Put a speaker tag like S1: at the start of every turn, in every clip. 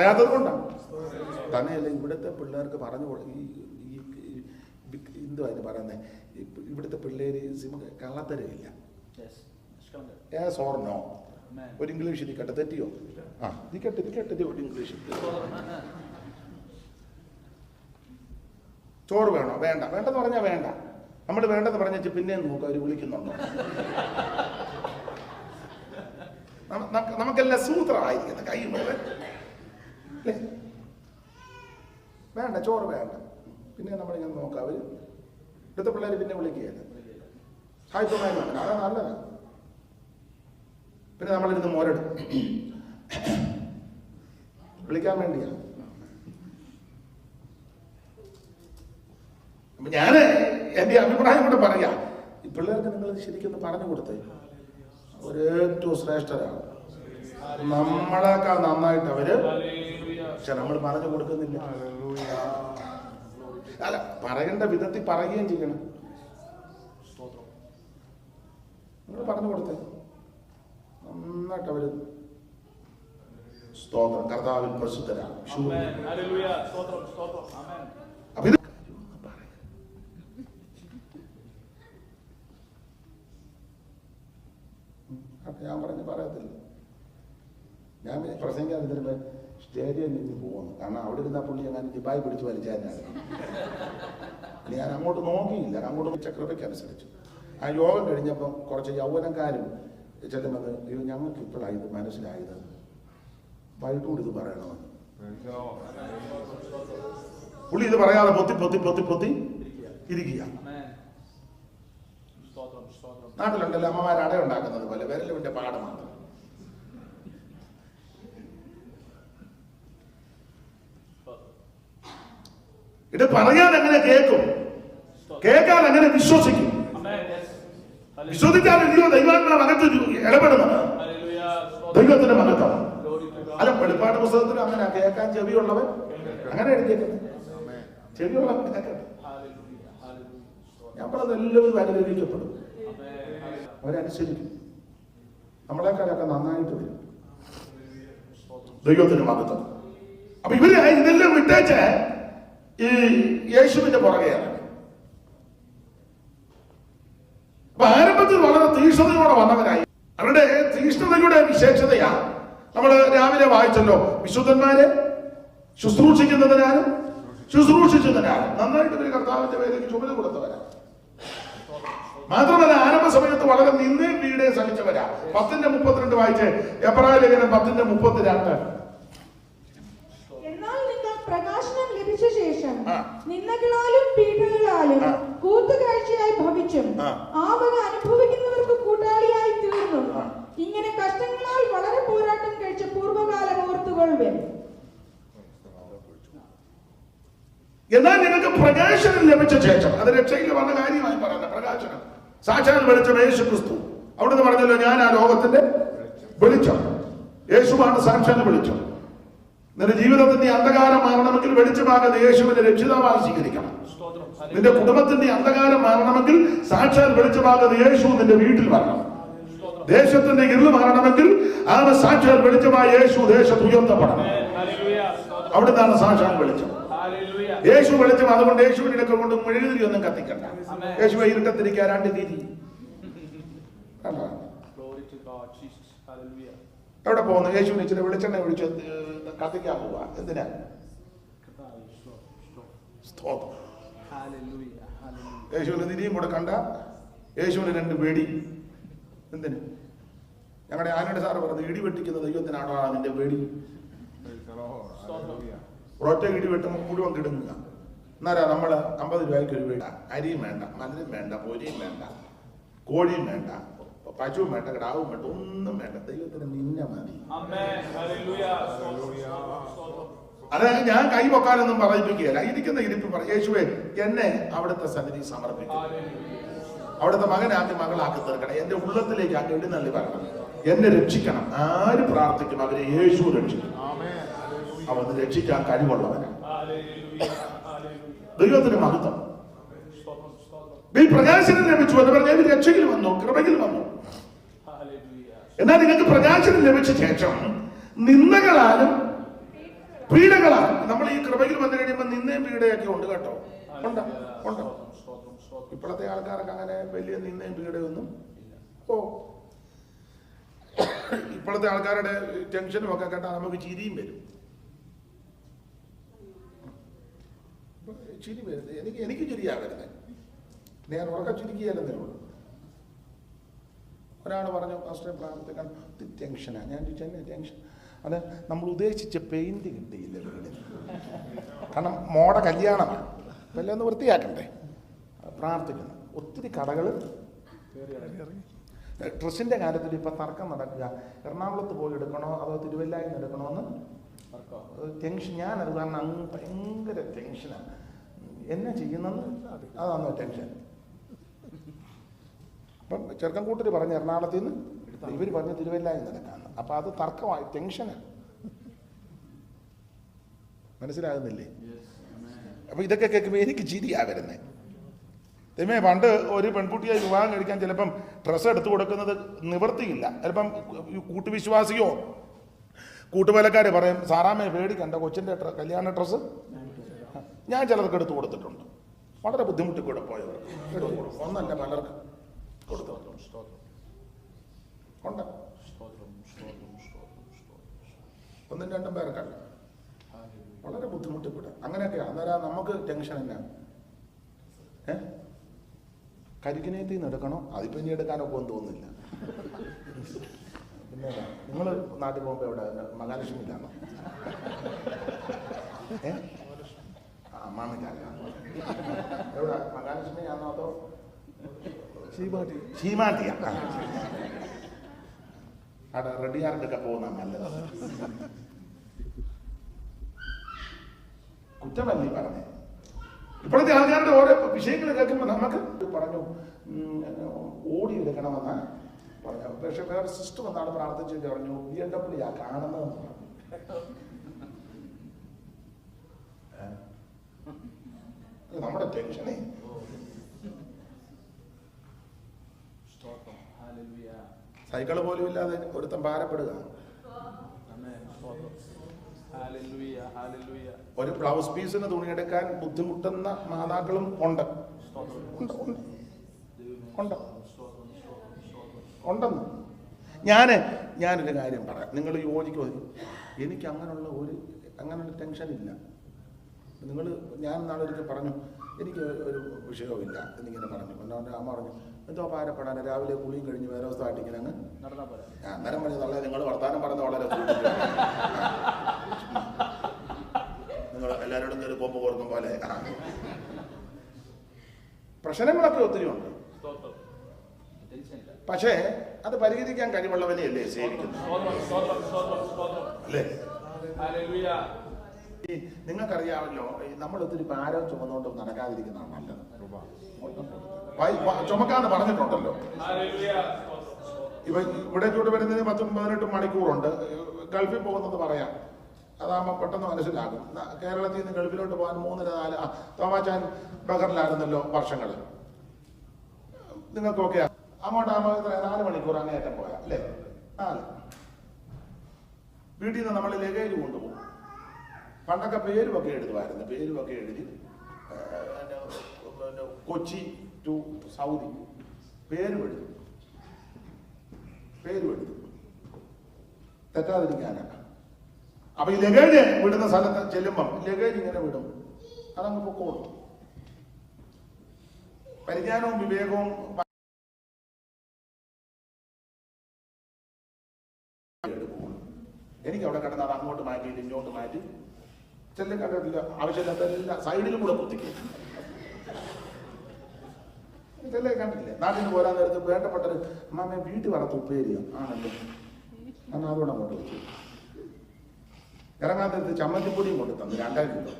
S1: പറയാത്തത് കൊണ്ടാണ്. തന്നെയല്ല ഇവിടുത്തെ പിള്ളേർക്ക് പറഞ്ഞു എന്തുവാ അതിന് പറയുന്നത്, ഇവിടുത്തെ പിള്ളേര് കള്ളത്തരമില്ല. ഓർണോ ഒരു ഇംഗ്ലീഷ് ഇരിക്കട്ടെ, തെറ്റിയോ? ഇരിക്കട്ടെ ഒരു ഇംഗ്ലീഷ്. ചോറ് വേണോ? വേണ്ട. വേണ്ടെന്ന് പറഞ്ഞാൽ വേണ്ട. നമ്മൾ വേണ്ടെന്ന് പറഞ്ഞാൽ പിന്നെ നോക്കുക അവർ വിളിക്കുന്നുണ്ടോ. നമുക്കെല്ലാം സൂത്രമായിരിക്കുന്നത് കൈ പോലെ അല്ലേ. വേണ്ട, ചോറ് വേണ്ട. പിന്നെ നമ്മളിങ്ങനെ നോക്കാം. അവർ ഇവിടുത്തെ പിള്ളേർ പിന്നെ വിളിക്കുകയല്ല. സായിപ്പന്മാരും അങ്ങനെ, അതാ നല്ലതാണ്. പിന്നെ നമ്മളിരുന്ന് മോരടും വിളിക്കാൻ വേണ്ടിയാണ്. അപ്പൊ ഞാന് എന്റെ അഭിപ്രായം കൊണ്ട് പറയാം, ഈ പിള്ളേർക്ക് നിങ്ങൾ ശരിക്കും പറഞ്ഞു കൊടുത്തേ. ഒരേറ്റവും ശ്രേഷ്ഠരാണ്. നമ്മളെക്കാൾ നന്നായിട്ട് അവര്, പക്ഷെ നമ്മൾ പറഞ്ഞു കൊടുക്കുന്നില്ല. അല്ല, പറയേണ്ട വിധത്തിൽ പറയുകയും ചെയ്യണം. നിങ്ങൾ പറഞ്ഞു കൊടുത്തേ, നന്നായിട്ട് അവര് സ്തോത്രം, കർത്താവിൽ പ്രസിദ്ധരാണ്. അപ്പൊ ഇത് ഞാൻ പറഞ്ഞു പറയത്തില്ല. ഞാൻ പ്രസംഗിക്കാൻ ഇതിന് സ്റ്റേഡിയം നിന്ന് പോകുന്നു. കാരണം അവിടെ ഇരുന്ന പുള്ളി ഞാൻ ജിപ്പായി പിടിച്ച് വലിച്ചാനാണ്. ഞാൻ അങ്ങോട്ട് നോക്കിയില്ല. അങ്ങോട്ട് ചക്രവയ്ക്ക് അനുസരിച്ചു. ആ യോഗം കഴിഞ്ഞപ്പം കുറച്ച് യൗവനക്കാരും ചെല്ലുന്നത്, അയ്യോ ഞങ്ങൾക്ക് ഇപ്പോഴാണ് ഇത് മനസ്സിലായത്, വൈകിട്ടൂടെ ഇത് പറയണമെന്ന്. പുള്ളി ഇത് പറയാതെ പൊത്തി ഇരിക്കുക. നാട്ടിലുണ്ടല്ലോ അമ്മമാർ അട ഉണ്ടാക്കുന്നത് പോലെ വിരലിന്റെ പാട് മാത്രം. ഇത് പറയാൻ എങ്ങനെ കേൾക്കും, കേൾക്കാൻ എങ്ങനെ വിശ്വസിക്കും? വിശ്വസിച്ചാൽ ദൈവാത്മാവ് അകത്ത് ഇടപെടുന്നത് ദൈവത്തിന്റെ മഹത്വം. അല്ല, വെളിപ്പാട് പുസ്തകത്തിലും അങ്ങനെ കേൾക്കാൻ ചെവിയുള്ളവൻ അങ്ങനെ എഴുതിയേക്കുന്നത്. ചെവിയുള്ളവൻ കേൾക്കട്ടെ. ഞാൻ പറഞ്ഞത് എല്ലാവരും അനുഗ്രഹിക്കപ്പെടും, അവരനുസരിക്കും. നമ്മളെക്കാളൊക്കെ നന്നായിട്ട് വരും ദൈവത്തിന് മഹത്വം. അപ്പൊ ഇവര് ഇതെല്ലാം വിട്ടേച്ച് ഈ യേശുവിന്റെ പുറകെയാണ്. അപ്പൊ ആരംഭത്തിൽ വളരെ തീക്ഷ്ണതയോടെ വന്നവരായി. അവരുടെ തീക്ഷ്ണതയുടെ വിശേഷതയാ നമ്മൾ രാവിലെ വായിച്ചല്ലോ. വിശുദ്ധന്മാരെ ശുശ്രൂഷിക്കുന്നതിനാലും ശുശ്രൂഷിച്ചതിനാലും നന്നായിട്ട് ഒരു കർത്താവിന്റെ പേരിലേക്ക് ചുമല് കൊടുത്തവരാ. മാത്രമല്ല ആരംഭ സമയത്ത് വളരെ നിന്നയും പീഡയും സഹിച്ചവരാ. 10:32 വായിച്ച്. എബ്രായ ലേഖനം 10:32.
S2: എന്നാൽ നിങ്ങൾ പ്രകാശനം ലഭിച്ച ശേഷം നിന്ദകളാലും പീഡകളാലും കൂത്തുകാഴ്ചയായി ഭവിച്ചും ആവക അനുഭവിക്കുന്നവർക്ക് കൂട്ടാളിയായി തീർന്നു. ഇങ്ങനെ കഷ്ടങ്ങളാൽ വളരെ പോരാട്ടം കഴിച്ച പൂർവ്വകാലം ഓർത്തുകൊള്ളുവൻ.
S1: എന്നാൽ നിങ്ങൾക്ക് പ്രകാശനം ലഭിച്ച ശേഷം, അത് രക്ഷയിൽ വന്ന കാര്യമായി പറയുന്ന പ്രകാശനം, സാക്ഷാൽ വെളിച്ചം യേശു ക്രിസ്തു. അവിടുന്ന് പറഞ്ഞല്ലോ, ഞാൻ ആ ലോകത്തിന്റെ വെളിച്ചം. യേശുവാണ് സാക്ഷാൽ വെളിച്ചം. നിന്റെ ജീവിതത്തിന്റെ അന്ധകാരം മാറണമെങ്കിൽ വെളിച്ചമാകുന്ന യേശുവിനെ രക്ഷിതാവായി സ്വീകരിക്കണം. നിന്റെ കുടുംബത്തിന്റെ അന്ധകാരം മാറണമെങ്കിൽ സാക്ഷാൽ വെളിച്ചമാകുന്ന യേശു നിന്റെ വീട്ടിൽ വരണം. ദേശത്തിന്റെ ഇരുൾ മാറണമെങ്കിൽ ആ സാക്ഷാൽ വെളിച്ചമായ യേശു ദേശത്ത് ഉയർത്തപ്പെടണം. അവിടുന്നാണ് സാക്ഷാൽ വെളിച്ചം. യേശു വെളിച്ചം. അതുകൊണ്ട് യേശുവിന്റെ ഇടക്ക കൊണ്ട് മെഴുകുതിരി ഒന്നും കത്തിക്കണ്ട. യേശുവെ ഇരുട്ടത്തിരിക്കുക, 2 തിരി. എവിടെ പോകുന്നു? യേശുവിനെ ഇച്ചിരി വെളിച്ചെണ്ണ ഒഴിച്ച് കത്തിക്കാൻ പോവാ. എന്തിനാ? യേശുവിന് തിരിയും കൂടെ കണ്ട. യേശുവിന് 2 പേടി. എന്തിന്? ഞങ്ങളുടെ ആനയുടെ സാറ് പറഞ്ഞു, ഇടി വെട്ടിക്കുന്ന ദൈവത്തിനാണോ അതിന്റെ പേടി? ഒരൊറ്റ ഇടി വെട്ടുമ്പോൾ മുഴുവൻ കിടുങ്ങുക. എന്നാലാ നമ്മള് 50 രൂപയ്ക്ക് ഒരു വീട. അരിയും വേണ്ട, മധുരം വേണ്ട, പൊരിയും വേണ്ട, കോഴിയും വേണ്ട, പശുവും വേണ്ട, കിടാവും വേണ്ട, ഒന്നും വേണ്ട. ദൈവത്തിന് നിന്നെ മതി. അതായത് ഞാൻ കൈ പൊക്കാനൊന്നും പറയിപ്പിക്കുകയല്ല. ഇരിക്കുന്ന ഇരിപ്പ് പറ, യേശുവേ എന്നെ അവിടുത്തെ സന്നിധി സമർപ്പിക്കും. അവിടുത്തെ മകനാക്കി മകളാക്കി തീർക്കണം. എന്റെ ഉള്ളത്തിലേക്ക് ആക്കി എഴുന്നള്ളി വരണം. എന്നെ രക്ഷിക്കണം. ആര് പ്രാർത്ഥിക്കും അവരെ യേശു രക്ഷിക്കും. അവന് രക്ഷിക്കാൻ കഴിവുള്ളവനാണ്. ദൈവത്തിന് മഹത്വം. ഈ പ്രകാശനം ലഭിച്ചു എന്ന് പറഞ്ഞാൽ രക്ഷയിൽ വന്നു, കൃപയിൽ വന്നു. എന്നാൽ നിങ്ങൾക്ക് പ്രകാശനം ലഭിച്ച ശേഷം നിന്ദകളാലും പീഡകളാണ്. നമ്മൾ ഈ കൃപയിൽ വന്നു കഴിയുമ്പോൾ നിന്നയും പീഡയൊക്കെ ഉണ്ട് കേട്ടോ, ഉണ്ട് ഉണ്ട്. ഇപ്പോഴത്തെ ആൾക്കാർക്ക് അങ്ങനെ വലിയ നിന്നയും പീഡയൊന്നും. ഓ, ഇപ്പോഴത്തെ ആൾക്കാരുടെ ടെൻഷനും ഒക്കെ കേട്ടാൽ നമുക്ക് ചിരിയും വരും. ചിരി വരുന്നത് എനിക്ക് ചിരിയാ വരുന്നത്. ഞാൻ ഉറക്കം ചിരിക്കുകയല്ലെന്നേ ഉള്ളൂ. ഒരാൾ പറഞ്ഞു ഫസ്റ്റ് പ്രാർത്ഥിക്കാൻ ടെൻഷനാണ്. ഞാൻ ചോദിച്ചു എന്നെ ടെൻഷൻ? അത് നമ്മൾ ഉദ്ദേശിച്ച പെയിന്റ് കിട്ടിയില്ല വീടിന്. കാരണം മോടെ കല്യാണമാണ്, എല്ലാം ഒന്ന് വൃത്തിയാക്കണ്ടേ. പ്രാർത്ഥിക്കുന്നു. ഒത്തിരി കടകൾ ഡ്രസ്സിൻ്റെ കാര്യത്തിൽ ഇപ്പം തർക്കം നടക്കുക. എറണാകുളത്ത് പോയി എടുക്കണോ അതോ തിരുവല്ലായിൽ നിന്ന് എടുക്കണോ എന്ന് ടെൻഷൻ. ഞാനത് കാരണം അങ്ങ് ഭയങ്കര ടെൻഷനാണ്. എന്നാ ചെയ്യുന്നെന്ന് അതാണോ ടെൻഷൻ. അപ്പം ചെറുക്കൻ കൂട്ടർ പറഞ്ഞ് എറണാകുളത്ത് നിന്ന്, ഇവർ പറഞ്ഞ് തിരുവല്ലായിൽ നിന്ന് എടുക്കാമെന്ന്. അപ്പം അത് തർക്കമായി, ടെൻഷനാണ്. മനസ്സിലാകുന്നില്ലേ? അപ്പം ഇതൊക്കെ കേൾക്കുമ്പോൾ എനിക്ക് ചിരിയാ വരുന്നത്. ദൈവമേ, പണ്ട് ഒരു പെൺകുട്ടിയെ വിവാഹം കഴിക്കാൻ ചിലപ്പം ഡ്രസ്സ് എടുത്തു കൊടുക്കുന്നത് നിവൃത്തിയില്ല. ചിലപ്പം കൂട്ടുവിശ്വാസിയോ കൂട്ടുവേലക്കാർ പറയും, സാറാമ്മയെ പേടിക്കണ്ട, കൊച്ചിൻ്റെ കല്യാണ ഡ്രസ്സ് ഞാൻ ചിലർക്ക് എടുത്തു കൊടുത്തിട്ടുണ്ട്. വളരെ ബുദ്ധിമുട്ടി കൂടെ പോയവർ എടുത്തു കൊടുക്കും. ഒന്നല്ല, പലർക്ക് കൊടുത്തു ഉണ്ട്. ഒന്നും രണ്ടും പേർക്കല്ല, വളരെ ബുദ്ധിമുട്ടിക്കൂടെ. അങ്ങനെയൊക്കെ അന്നേരം നമുക്ക് ടെൻഷൻ തന്നെയാണ്. കരിക്കിനേത്തിൽ നിന്ന് എടുക്കണോ? അതിപ്പോൾ ഇനി എടുക്കാനൊക്കെ ഒന്നും തോന്നുന്നില്ല. പിന്നെ നിങ്ങൾ നാട്ടിൽ പോകുമ്പോൾ എവിടെ? മഹാലക്ഷ്മിയിലാണോ? അമ്മാമിക്കാരോ? എവിടെ? മഹാലക്ഷ്മി ആണോ അതോ ശീമാട്ടിയാ? അവിടെ റെഡിയാർക്കൊക്കെ പോകുന്ന നല്ലത്. കുറ്റമല്ല ഈ പറഞ്ഞേ. ഇപ്പോഴത്തെ ആൾക്കാരുടെ ഓരോ വിഷയങ്ങൾ കേൾക്കുമ്പോൾ നമുക്ക് പറഞ്ഞു ഓടിയെടുക്കണമെന്ന് പറഞ്ഞു. പക്ഷെ വേറെ സിസ്റ്റർ വന്നാണ് പ്രാർത്ഥിച്ചു പറഞ്ഞു BMW കാണുന്നതെന്ന് പറഞ്ഞു. നമ്മുടെ ടെൻഷനേ. സൈക്കിള് പോലും ഇല്ലാതെ ഒരുത്തം ഭാരപ്പെടുക. ഒരു ബ്ലൗസ് പീസിന് തുണിയെടുക്കാൻ ബുദ്ധിമുട്ടുന്ന മാതാക്കളും ഉണ്ട്. ഉണ്ടെന്ന് ഞാനൊരു കാര്യം പറയാം, നിങ്ങൾ യോജിക്കുമോ? എനിക്ക് അങ്ങനെയുള്ള ടെൻഷൻ ഇല്ല. ഞാൻ നാളെ ഒരിക്കൽ പറഞ്ഞു, എനിക്ക് ഒരു വിഷയവുമില്ല എന്നിങ്ങനെ പറഞ്ഞു. എൻ്റെ അമ്മ പറഞ്ഞു, എന്തോ ഭാരപ്പെടാൻ, രാവിലെ കുളിയും കഴിഞ്ഞ് വേറെ ദിവസമായിട്ട് ഇങ്ങനെ അങ്ങ് നടന്നാൽ പോലെ. ഞാൻ അന്നേരം പറഞ്ഞു, നല്ല നിങ്ങൾ വർത്താനം പറഞ്ഞ വളരെ നിങ്ങൾ എല്ലാവരോടും കയറി കൊമ്പ് കോർക്കും പോലെ. പ്രശ്നങ്ങളൊക്കെ ഒത്തിരി ഉണ്ട്, പക്ഷേ അത് പരിഹരിക്കാൻ കഴിവുള്ളവനെ അല്ലേ സേവിക്കുന്നത്, അല്ലേ? നിങ്ങൾക്കറിയാമല്ലോ, നമ്മളൊത്തിരി ഭാരം ചുമന്നുകൊണ്ട് നടക്കാതിരിക്കുന്നതാണ് നല്ലത്. ചുമക്കാന്ന് പറഞ്ഞിട്ടുണ്ടല്ലോ. ഇവിടെ ചൂട് വരുന്നതിന് 10-18 മണിക്കൂറുണ്ട്. ഗൾഫിൽ പോകുന്നത് പറയാം, അതാകുമ്പോൾ പെട്ടെന്ന് മനസ്സിലാകും. കേരളത്തിൽ നിന്ന് ഗൾഫിലോട്ട് പോകാൻ 3-4 തോമാച്ചാൻ ബഹറിലായിരുന്നല്ലോ വർഷങ്ങൾ. നിങ്ങൾക്കൊക്കെ അങ്ങോട്ടാകുമ്പോൾ 4 മണിക്കൂർ അങ്ങേയറ്റം പോയാൽ അല്ലേ? 4. വീട്ടിൽ നിന്ന് നമ്മൾ ലഗേജ് കൊണ്ടുപോകും. പണ്ടൊക്കെ പേരുമൊക്കെ എഴുതുമായിരുന്നു. പേരുമൊക്കെ എഴുതി കൊച്ചി ടു സൗദി പേരും എഴുതും. തെറ്റാതിരിക്കാനാണ്. അപ്പൊ ഈ ലഗേജ് വിടുന്ന സ്ഥലത്ത് ചെല്ലുമ്പം ലഗേജ് ഇങ്ങനെ വിടും, അതങ്ങ് പൊക്കോളും. പരിജ്ഞാനവും വിവേകവും എനിക്ക് അവിടെ കിടന്ന് അത് അങ്ങോട്ട് മാറ്റിയിട്ട് ഇങ്ങോട്ട് മാറ്റി ചെല്ലും കണ്ടിട്ടില്ല. ആവശ്യമില്ലാത്ത എല്ലാ സൈഡിലും കൂടെ കുത്തിക്കും. ചെല്ലേ കണ്ടില്ലേ? നാട്ടിൽ നിന്ന് പോരാൻ നേരത്ത് വേണ്ടപ്പെട്ടത് അമ്മാമ്മ വീട്ടിൽ വറുത്ത് ഉപ്പേരിയോ ആണല്ലോ, എന്നാൽ അതുകൊണ്ട് അങ്ങോട്ട് വെച്ചു. ഇറങ്ങാൻ നേരത്ത് ചമ്മന്തിപ്പൊടിയും കൊണ്ട് തന്നു 2 കിലോ.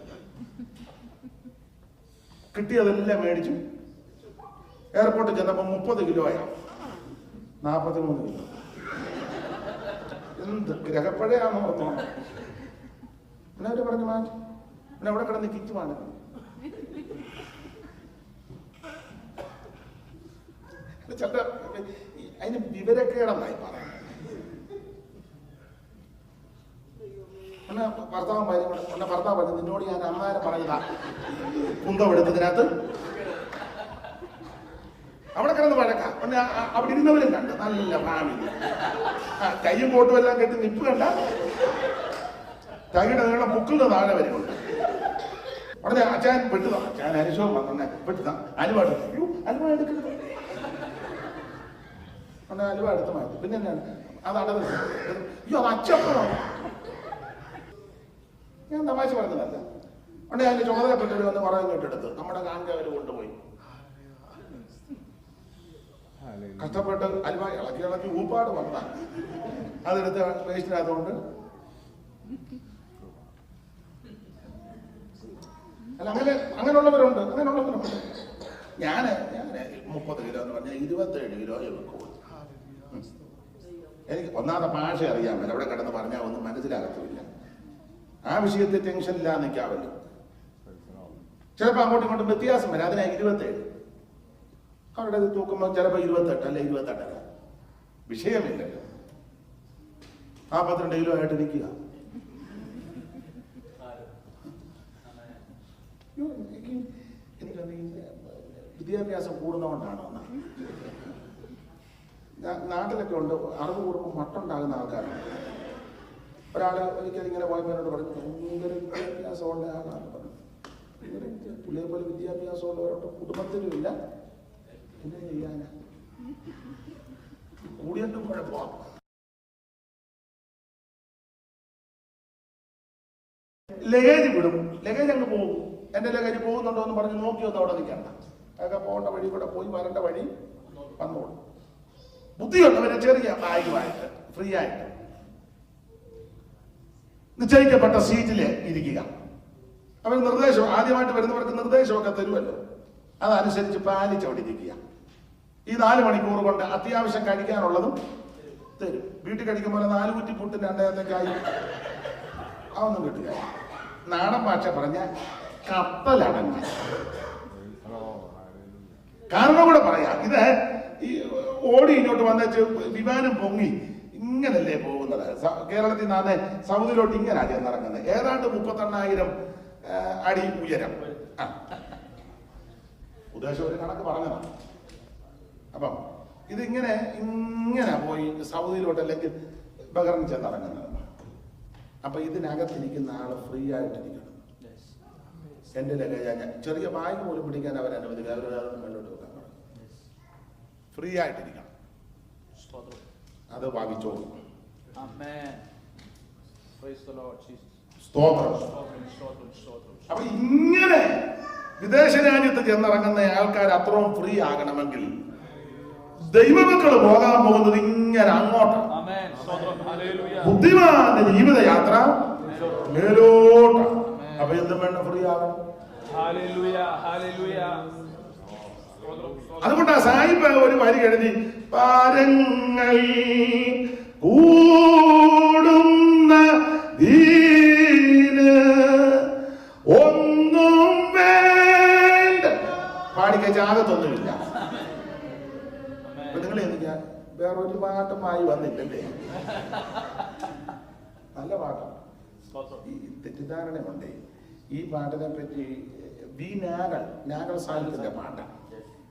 S1: കിട്ടിയതെല്ലാം മേടിച്ചു. എയർപോർട്ടിൽ ചെന്നപ്പോൾ 30 കിലോയാ, 43 കിലോ. എന്ത് ഗ്രഹപ്പഴയാണെന്ന് ഓർത്തു. പിന്നെ അവര് പറഞ്ഞു മാറ്റി. പിന്നെ അവിടെ കിടന്ന് കിറ്റുമാണ്. അതിന് വിവരക്കേടെന്നായി പറയുന്നത്. പിന്നെ ഭർത്താവ് പറഞ്ഞു നിന്നോട് ഞാൻ അമ്മാരെ പറഞ്ഞതാ കുന്തം എടുത്തതിനകത്ത് അവിടെ കിടന്ന് വഴക്കാം. പിന്നെ അവിടെ ഇരുന്നവരും കണ്ട് നല്ല ഫാമിലി, കയ്യും കോട്ടും എല്ലാം കെട്ടി നിപ്പ് കണ്ട കൈയുടെ നീളം മുക്കിന്റെ താഴെ വരെ ഉണ്ട്. ഉടനെ അച്ഛൻ പെട്ടുതാ, അച്ഛൻ അനുശോഭം പറഞ്ഞെ പെട്ടുതാ, അലുവ എടുക്കരുത്. ഉടനെ അലുവ എടുത്ത് മാറ്റി. പിന്നെ എന്നാണ് അതാണ് അയ്യോ അത് അച്ചപ്പോ ഞാൻ തമാശ പറഞ്ഞതല്ല. ഉടനെ അതിന്റെ ചുമതലപ്പെട്ടവർ വന്ന് കുറേ കേട്ടെടുത്ത് നമ്മുടെ കാണിക്കാൻ അവർ കൊണ്ടുപോയി. കഷ്ടപ്പെട്ട് അലുവ ഇളക്കി ഊപ്പാട് വന്ന അതെടുത്ത് വേസ്റ്റിനകത്തോണ്ട് അല്ല അങ്ങനെയുള്ളവരുണ്ട്. ഞാൻ 30 കിലോ എന്ന് പറഞ്ഞാൽ 27 കിലോ വെക്കും. എനിക്ക് ഒന്നാമത്തെ ഭാഷ അറിയാൻ പറ്റില്ല, അവിടെ കിടന്ന് പറഞ്ഞാൽ ഒന്നും മനസ്സിലാകത്തില്ല. ആ വിഷയത്തിൽ ടെൻഷൻ ഇല്ലാതെ നിൽക്കാമല്ലോ. ചിലപ്പോൾ അങ്ങോട്ടും ഇങ്ങോട്ടും വ്യത്യാസം വരാം. അതിനാ 27 അവരുടെ തൂക്കുമ്പോൾ ചിലപ്പോൾ 28 അല്ലെ 28. വിഷയമില്ലല്ലോ. 42 കിലോ ആയിട്ട് നിൽക്കുക. എനിക്കത് വിദ്യാഭ്യാസം കൂടുന്നതുകൊണ്ടാണോ? നാട്ടിലൊക്കെ ഉണ്ട്, അറിവ് കൂടുമ്പോൾ മട്ടുണ്ടാകുന്ന ആൾക്കാരുണ്ട്. ഒരാൾ ഒരിക്കലും ഇങ്ങനെ പോയപ്പോൾ എന്നോട് പറഞ്ഞു ഭയങ്കര വിദ്യാഭ്യാസമുള്ള ആളാണ് പറഞ്ഞു. പുള്ളിയെ പോലെ വിദ്യാഭ്യാസമുള്ളവരോട്ട് കുടുംബത്തിലും ഇല്ല, പിന്നെ ചെയ്യാനാ കൂടിയിട്ടും കുഴപ്പമാണ്. ലഗേജ് വിടും, ലഗേജ് അങ്ങ് പോകും. എന്റെ ലഗേജ് പോകുന്നുണ്ടോ എന്ന് പറഞ്ഞ് നോക്കിയൊന്നും അവിടെ നിൽക്കണ്ട. അതൊക്കെ പോകേണ്ട വഴി കൂടെ പോയി വരേണ്ട വഴി വന്നോളൂ. ബുദ്ധിയുള്ളവരെ ചെറിയ ബാഗുമായിട്ട് ഫ്രീ ആയിട്ട് നിശ്ചയിക്കപ്പെട്ട സീറ്റിൽ ഇരിക്കുക. അവർ നിർദ്ദേശം ആദ്യമായിട്ട് വരുന്നവർക്ക് നിർദ്ദേശമൊക്കെ തരുമല്ലോ, അതനുസരിച്ച് പാലിച്ചവിടിരിക്കുക. ഈ 4 മണിക്കൂർ കൊണ്ട് അത്യാവശ്യം കഴിക്കാനുള്ളതും തരും. വീട്ടിൽ കഴിക്കുമ്പോൾ 4 കുറ്റി പുട്ടിന്റെ അണ്ടയത്തേക്കായി അതൊന്നും കിട്ടുക. നാടൻ ഭാഷ പറഞ്ഞ കത്തലടങ്ങി. കാരണം കൂടെ പറയാം, ഇത് ഈ ഓടി ഇങ്ങോട്ട് വന്നേച്ച് വിമാനം പൊങ്ങി ഇങ്ങനല്ലേ പോകുന്നത്. കേരളത്തിൽ നിന്നാണ് സൗദിയിലോട്ട് ഇങ്ങനെ ചെന്നിറങ്ങുന്നത്. ഏതാണ്ട് 38,000 അടി ഉയരം. ഉദ്ദേശം ഒരു കണക്ക് പറഞ്ഞതാണ്. അപ്പം ഇതിങ്ങനെ ഇങ്ങനെ പോയി സൗദിയിലോട്ട് അല്ലെങ്കിൽ ബഹറിൻ ചെന്നിറങ്ങുന്നത്. അപ്പൊ ഇതിനകത്തിരിക്കുന്ന ആള് ഫ്രീ ആയിട്ടിരിക്കണം. എന്റെ ലഗേജ് ഞാൻ ചെറിയ ബാഗ് പോലും പിടിക്കാൻ അവർ അനുവദിക്കുക. അവരൊന്നും മുന്നോട്ട് വെക്കാൻ പറഞ്ഞു. ഫ്രീ ആയിട്ടിരിക്കണം. അത് ഭാവിച്ചോളൂ. അപ്പൊ ഇങ്ങനെ വിദേശ രാജ്യത്ത് ചെന്നിറങ്ങുന്ന ആൾക്കാർ അത്രയും ഫ്രീ ആകണമെങ്കിൽ ദൈവമക്കൾ പോകാൻ പോകുന്നത് ഇങ്ങനെ അങ്ങോട്ടാണ്. ബുദ്ധിമാന്റെ ജീവിതയാത്ര മേലോട്ടാണ്. അപ്പൊ എന്തും വേണം ഫ്രീ ആകണം. അതുകൊണ്ടാ സായിപ്പ് ഒരു വരി എഴുതി, പാരങ്ങൾ കൂടുന്ന ദീന് ഒന്നും വേണ്ട. പാടിക്കച്ചാകത്തൊന്നുമില്ല. അപ്പൊ നിങ്ങൾ എനിക്ക് വേറൊരു പാട്ടുമായി വന്നില്ലല്ലേ? നല്ല പാട്ടാണ്. ഈ തെറ്റിദ്ധാരണയുണ്ട്. ഈ പാട്ടിനെ പറ്റി നാഗൽ സാഹിത്യത്തിന്റെ പാട്ടാണ്.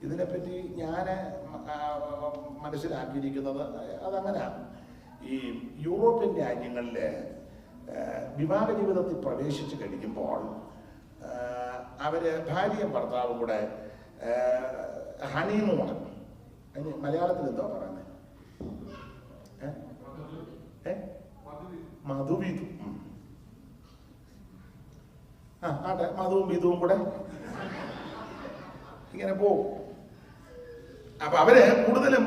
S1: ഇതിനെപ്പറ്റി ഞാൻ മനസ്സിലാക്കിയിരിക്കുന്നത് അതങ്ങനെയാണ്. ഈ യൂറോപ്യൻ രാജ്യങ്ങളിലെ വിവാഹ ജീവിതത്തിൽ പ്രവേശിച്ച് കഴിക്കുമ്പോൾ അവര് ഭാര്യയും ഭർത്താവും കൂടെ ഹണിമൂൺ, അതിന് മലയാളത്തിൽ എന്താ പറയുന്നത്? മധുവിധു. ആട്ടെ, മധുവും വിധുവും കൂടെ ഇങ്ങനെ പോകും. അപ്പൊ അവര് കൂടുതലും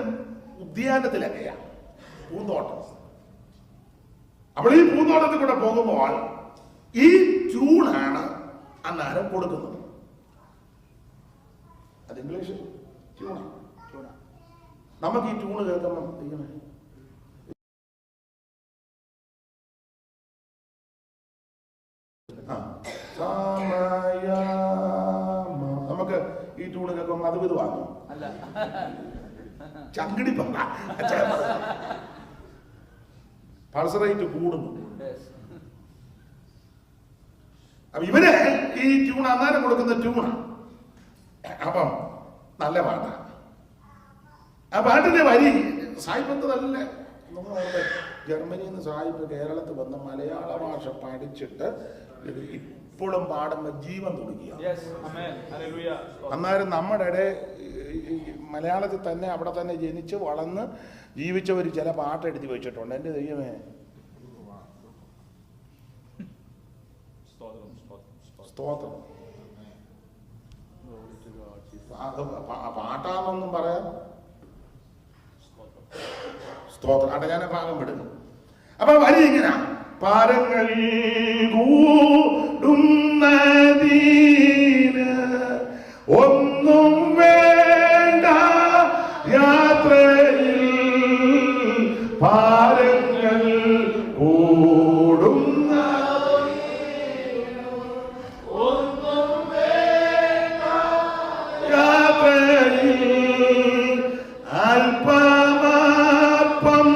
S1: ഉദ്യാനത്തിലൊക്കെയാ, പൂന്തോട്ടം. അപ്പോൾ ഈ പൂന്തോട്ടത്തിൽ കൂടെ പോകുമ്പോൾ ഈ ട്യൂണാണ് അന്നേരം കൊടുക്കുന്നത്. അത് ഇംഗ്ലീഷ് ട്യൂണാണ്. നമുക്ക് ഈ ട്യൂണ് കേൾക്കുമ്പോൾ നമുക്ക് ഈ ട്യൂണ് കേൾക്കുമ്പോൾ അത് വിധവാങ്ങും. ചങ്കിടി പൾസ് റേറ്റ് കൂടുന്നു. അപ്പൊ ഇവര് ഈ ട്യൂൺ അന്നേരം കൊടുക്കുന്ന ട്യൂണാണ്. അപ്പം നല്ല പാട്ടാണ്. ആ പാട്ടിന്റെ വരി സായിപ്പത്ത് നല്ല ജർമ്മനിയിൽ നിന്ന് സായിപ്പ് കേരളത്തിൽ വന്ന് മലയാള ഭാഷ പഠിച്ചിട്ട് ഇപ്പോഴും പാടുമ്പോൾ ജീവൻ തുടിക്കുക. അന്നേരം നമ്മുടെ മലയാളത്തിൽ തന്നെ അവിടെ തന്നെ ജനിച്ച് വളർന്ന് ജീവിച്ചവർ ചില പാട്ട് എഴുതി വെച്ചിട്ടുണ്ട്. എൻ്റെ ദൈവമേ, സ്തോത്രം. പാട്ടാന്നൊന്നും പറയാം, സ്തോത്രം. അവിടെ ഞാൻ ഭാഗം വിടുന്നു. അപ്പൊ വരി ഇങ്ങനെ: പാരങ്ങൾ കൂടുന്നതീന് ഒന്നും വേണ്ട യാത്രയിൽ, പാരങ്ങൾ കൂടുന്ന ഒന്നും വേണ്ട യാത്രയിൽ, അല്പമാപ്പം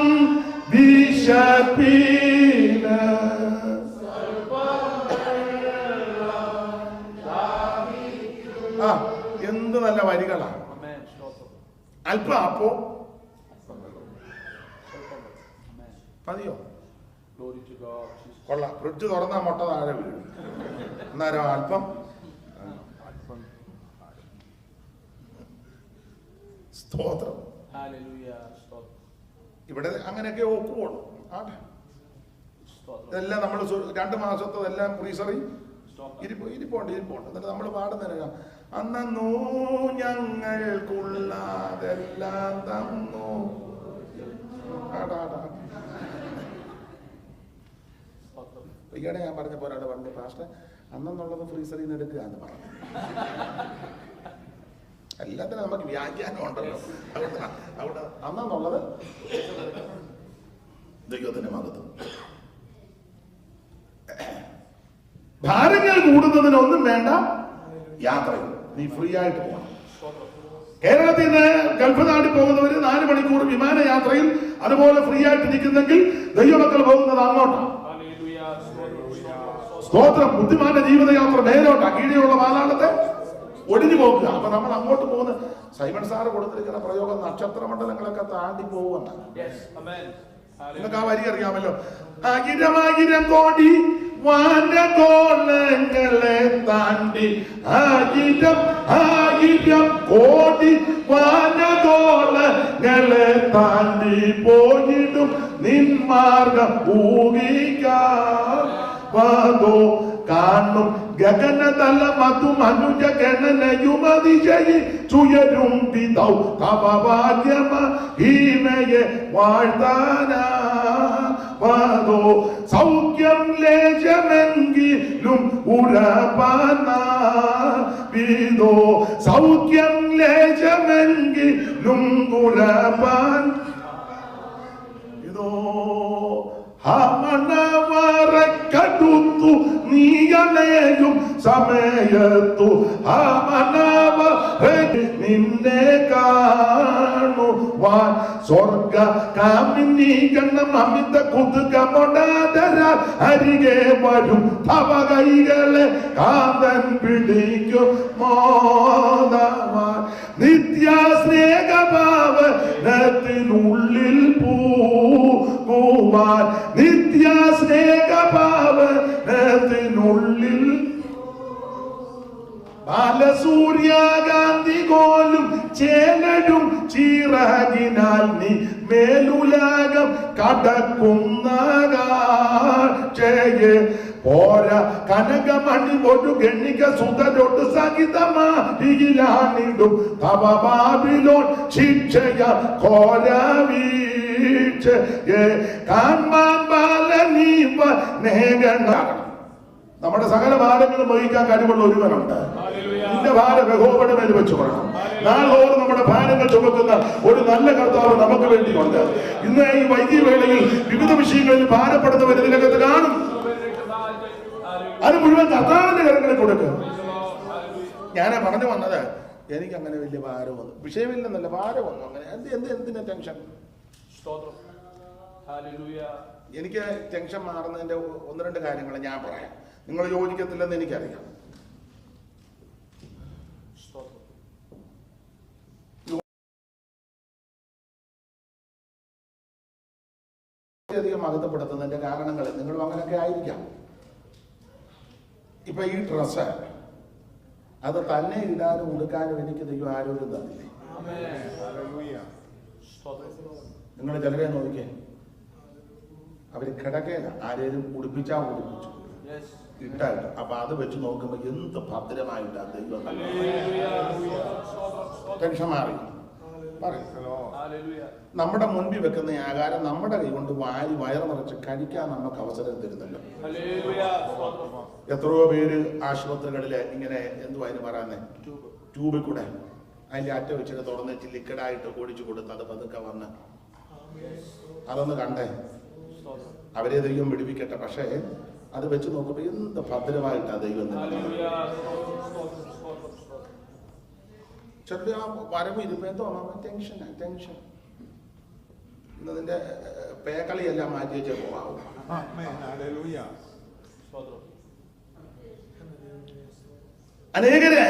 S1: വിശപ്പീന എന്ത് നല്ല വരികളാണ്. അല്പം അപ്പോ മതിയോ? കൊള്ളാം. ഫ്രിഡ്ജ് തുറന്നാ മുട്ട താഴെ വീഴും. അന്നേരം അല്പം സ്തോത്രം. ഇവിടെ അങ്ങനെയൊക്കെ ഒക്കുള്ളൂ. ഇതെല്ലാം നമ്മൾ 2 മാസത്തതെല്ലാം ഫ്രീസറിൽ ഇരിപ്പുണ്ട്. എന്നിട്ട് നമ്മൾ പാടുന്നതിനാ: അന്നു ഞങ്ങൾക്കുള്ളതെല്ലാം തന്നു. ഈയിടെ ഞാൻ പറഞ്ഞ പോലെ പറഞ്ഞു, പാസ്റ്റർ അന്നെന്നുള്ളത് ഫ്രീസറിൽ നിന്ന് എടുക്കുക എന്ന് പറഞ്ഞു. എല്ലാത്തിനും നമുക്ക് വ്യാഖ്യാനം ഉണ്ടല്ലോ. അവിടെ അന്നെന്നുള്ളത് ദൈവത്തിന്റെ മഹത്വം. ഭാരങ്ങൾ കൂടുന്നതിനൊന്നും വേണ്ട യാത്രയിൽ, നീ ഫ്രീ ആയിട്ട് പോകണം. കേരളത്തിൽ നിന്ന് ഗൾഫ് നാട്ടിൽ പോകുന്നവര് 4 മണിക്കൂർ വിമാനയാത്രയിൽ അതുപോലെ ഫ്രീ ആയിട്ട് ഇരിക്കുന്നെങ്കിൽ ദൈവമക്കൾ പോകുന്നത് അങ്ങോട്ടാണ്. സ്തോത്രം. ബുദ്ധിമാന്റെ ജീവിതയാത്ര മേലോട്ടാ, കീഴെയുള്ള പാതാളത്തെ ഒടിഞ്ഞു പോകുക. അപ്പൊ നമ്മൾ അങ്ങോട്ട് പോകുന്ന സൈമൺ സാറ് കൊടുത്തിരിക്കുന്ന പ്രയോഗം നക്ഷത്രമണ്ഡലങ്ങളൊക്കെ താണ്ടി പോകുമെന്നാണ്. നിങ്ങൾക്ക് ആ വരി അറിയാമല്ലോ: 1000 കോടി വാനഗോളങ്ങളെ താണ്ടി, 1000 കോടി വാനഗോളങ്ങളെ താണ്ടി പോയിടും നിന്മാർഗം ഊഹിക്കാതോ കാണും ഗഗനതല മധു മനുജ ഗണനയുമതിശയി ചുയരും പിതൗ തവ ഭാഗ്യമ ഹീമയെ വാഴ്ത്താനാവതോ സൗഖ്യം ലേശമെങ്കിലും ഉറപ്പാനോ, സൗഖ്യം ലേശമെങ്കിലും ഉറപ്പാൻ ഇതോ മണവറക്കടുത്തു നീയണയും സമയത്തു നിന്നെ കാണുവാൻ സ്വർഗ കാമിനി ഗണം അമിത കുതുകമൊടാതര അരികെ വരും. തവ കൈകളെ കാന്തൻ പിടിക്കും മോദവാൻ. നിത്യ സ്നേഹഭാവനത്തിനുള്ളിൽ പൂവാൻ, നിത്യ സ്നേഹഭാവനത്തിനുള്ളിൽ ബാലസൂര്യാകാന്തി കോലും ചേലടും ചിറകിനാൽ നീ മേലുലകം കടക്കുന്ന കാഴ്ചയെ പോര കനകമണി ഒരു ഗണിക സുതരൊട്ട് സഹിതമായിടും തവ ബാബിലോൺ ശിക്ഷയ ഘോര വീഴ്ചയെ കാൺമാൻ ബാലനീവ നേകണ. നമ്മുടെ സകല ഭാരങ്ങളും വഹിക്കാൻ കഴിവുള്ള ഒരുവനുണ്ട്. നിന്റെ ഭാരം യഹോവയുടെ മേൽ വെച്ചു കൊള്ളണം. നാളോറും നമ്മുടെ ഭാരങ്ങൾ ചുമക്കുന്ന ഒരു നല്ല കർത്താവ് നമുക്ക് വേണ്ടിയുണ്ട്. ഇന്ന് ഈ വൈദ്യ വേളയിൽ വിവിധ വിഷയങ്ങളിൽ ഭാരപ്പെടുന്നവർ ഇതിനകത്ത് കാണും. അത് മുഴുവൻ കർത്താവിന്റെ കരങ്ങളിൽ കൊടുക്കുക. ഞാൻ പറഞ്ഞു വന്നത്, എനിക്ക് അങ്ങനെ വലിയ ഭാരമൊന്നും വിഷയമില്ലെന്നല്ല, ഭാരമൊന്നും അങ്ങനെ എന്തിനാ ടെൻഷൻ? എനിക്ക് ടെൻഷൻ മാറുന്നതിന്റെ 1-2 കാര്യങ്ങൾ ഞാൻ പറയാം. നിങ്ങൾ യോജിക്കത്തില്ലെന്ന് എനിക്കറിയാം. അധികം മഹത്വപ്പെടുത്തുന്നതിന്റെ കാരണങ്ങൾ നിങ്ങളും അങ്ങനെയൊക്കെ ആയിരിക്കാം. ഇപ്പൊ ഈ ഡ്രസ്സ് അത് തന്നെ ഇടാനും ഉടുക്കാനും എനിക്ക് ദൈവം ആരോഗ്യം തന്നില്ലേ? നിങ്ങൾ ചിലരെ നോക്കിക്കേ, അവര് കിടക്കേല, ആരേലും ഉടുപ്പിച്ചാ ഉടുപ്പിച്ചു ഇട്ടായിട്ട്. അപ്പൊ അത് വെച്ച് നോക്കുമ്പോ എന്ത് ഭദ്രമായിട്ടാ ദൈവം. ടെൻഷൻ മാറി പറയും. നമ്മുടെ മുൻപിൽ വെക്കുന്ന ആഹാരം നമ്മുടെ കൈ കൊണ്ട് വാരി വയറ് നിറച്ച് കഴിക്കാൻ നമുക്ക് അവസരം തരുന്നല്ലോ. എത്രയോ പേര് ആശുപത്രികളില് ഇങ്ങനെ എന്തുവായിരുന്നു പറയുന്നേ, ട്യൂബിൽ കൂടെ അതിന്റെ അറ്റ വെച്ചിട്ട് തുറന്നിട്ട് ലിക്വിഡായിട്ട് ഒഴിച്ചു കൊടുത്ത് അത് പതുക്കെ വന്ന് അതൊന്ന് കണ്ടേ. അവരെ ദൈവം പിടിപ്പിക്കട്ടെ. പക്ഷേ അത് വെച്ച് നോക്കുമ്പോ എന്ത് ഭദ്രമായിട്ടാ ദൈവം. ചില ആ വരവ് ഇരുപ്പോ ടെൻഷൻ ഇന്നതിന്റെ പേക്കളിയെല്ലാം മാറ്റി വെച്ചേ പോവാവും. അനേകര്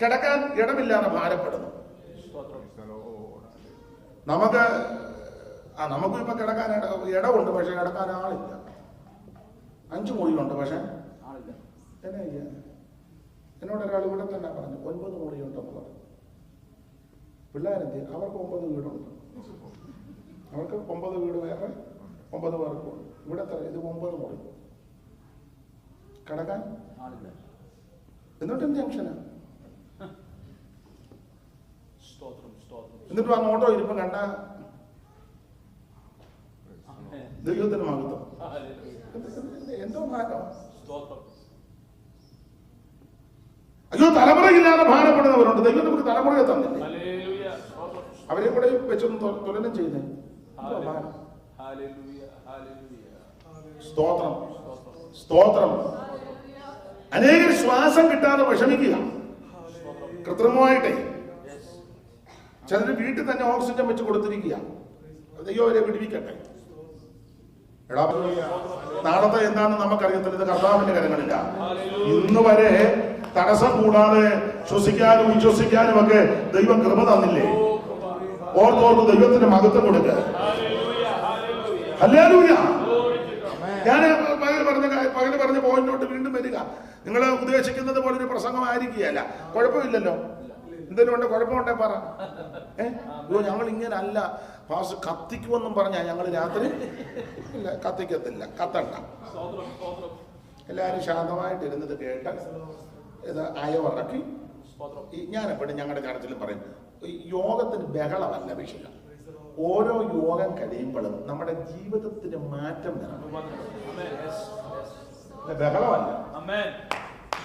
S1: കിടക്കാൻ ഇടമില്ലാതെ ഭാരപ്പെടുന്നു. നമുക്കും ഇപ്പൊ കിടക്കാൻ ഇടമുണ്ട്, പക്ഷെ കിടക്കാൻ ആളില്ല. 5 മുറിയുണ്ട്, പക്ഷെ എന്നാ ചെയ്യാൻ? എന്നോട് ഒരാൾ ഇവിടെ തന്നെ പറഞ്ഞു 9 മുറിയുണ്ടെന്ന് പറഞ്ഞു. പിള്ളേരെന്ത്? അവർക്ക് 9 വീടുണ്ട്. അവർക്ക് 9 വീട് വേറെ 9 പേർക്കും. ഇവിടെ എത്ര? ഇത് 9 മുറി. കിടക്കാൻ എന്നിട്ടും ജംഗ്ഷനാ. എന്നിട്ടും ആ നോട്ടോ ഇരിപ്പം കണ്ട ദൈവത്തിന് മഹത്വം. എന്തോ മാറ്റം. അയ്യോ, തലമുറയില്ലാതെ ഭാരപ്പെടുന്നവരുണ്ട്. ദൈവം നമുക്ക് തലമുറയെ തന്നില്ലേ? അവരെ കൂടെ വെച്ചൊന്ന് തുലനം ചെയ്യുന്നേ. സ്തോത്രം, സ്തോത്രം. അനേകർ ശ്വാസം കിട്ടാതെ വിഷമിക്കുക കൃത്രിമമായിട്ടേ. ചിലർ വീട്ടിൽ തന്നെ ഓക്സിജൻ വെച്ച് കൊടുത്തിരിക്കുക. ദൈവം അവരെ വിടിവിക്കട്ടെ. എടാ, നാളത്തെ എന്താണെന്ന് നമുക്കറിയത്തില്ല. ഇത് കർത്താവിന്റെ കരങ്ങളില്ല. ഇന്ന് വരെ തടസ്സം കൂടാതെ ശ്വസിക്കാനും വിശ്വസിക്കാനും ഒക്കെ ദൈവം കൃപ തന്നില്ലേ? ഓർത്തോർത്ത് ദൈവത്തിന് മഹത്വം കൊടുക്കുക. ഹല്ലേലൂയ. ഞാൻ പകല് പറഞ്ഞ പോയിന്റോട്ട് വീണ്ടും വരിക. നിങ്ങൾ ഉദ്ദേശിക്കുന്നത് പോലെ ഒരു പ്രസംഗമായിരിക്കുകയല്ല. കുഴപ്പമില്ലല്ലോ. എന്തെങ്കിലും കുഴപ്പമുണ്ടേ പറ. അയ്യോ, ഞങ്ങൾ ഇങ്ങനെ അല്ല പാസ് കത്തിക്കുമെന്നും പറഞ്ഞാ ഞങ്ങൾ രാത്രി ഇല്ല, കത്തിക്കത്തില്ല, കത്തണ്ട. എല്ലാവരും ശാന്തമായിട്ടിരുന്നത് കേട്ട് ഇത് അയവിറക്കി. ഞാൻ എപ്പോഴും ഞങ്ങളുടെ ചർച്ചിലും പറയും, യോഗത്തിന് ബഹളമല്ല വിഷയം. ഓരോ യോഗം കഴിയുമ്പോഴും നമ്മുടെ ജീവിതത്തിന് മാറ്റം വരണം. ബഹളമല്ല.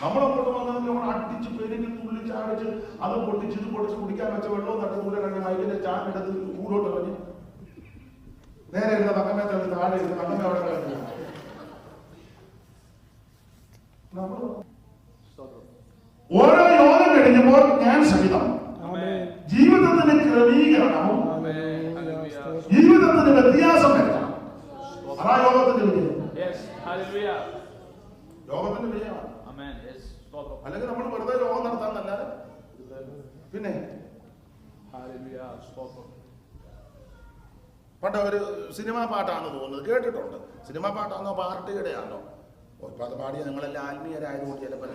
S1: നമ്മളങ്ങോട്ട് വന്നത് നമ്മൾ അടിച്ച് പെരുകി തുള്ളി ചാടിച്ച് അത് പൊട്ടിച്ച് ഇത് പൊടിച്ച് കുടിക്കാൻ വെച്ച വെള്ളവും തട്ട് ദൂരെ കണ്ട് മൈകിന്റെ ചാണ്ടെടുത്ത് കൂടോട്ട് പറഞ്ഞ് നേരെ ഇരുന്ന തക്കമേ തള്ളി താഴെ ഇരുന്ന് തക്കമേ അവിടെ കളഞ്ഞു. ഓരോ യോഗം കഴിഞ്ഞപ്പോൾ ഞാൻ സഹിതം ജീവിതത്തിന് ക്രമീകരണവും ജീവിതത്തിന് വ്യത്യാസം വരുത്തണം. അതാ യോഗത്തിന്റെ വിജയം. യോഗത്തിന്റെ വിജയമാണ്. അല്ലെങ്കിൽ നമ്മൾ വെറുതെ യോഗം നടത്താന്നല്ലാതെ പിന്നെ പണ്ട് ഒരു സിനിമാ പാട്ടാണെന്ന് തോന്നുന്നത് കേട്ടിട്ടുണ്ട്. സിനിമാ പാട്ടാണോ പാർട്ടിയുടെ ആണോ? ഇപ്പൊ അത് പാടിയ നിങ്ങളെല്ലാം ആത്മീയരായതുകൊണ്ട് ചിലപ്പോൾ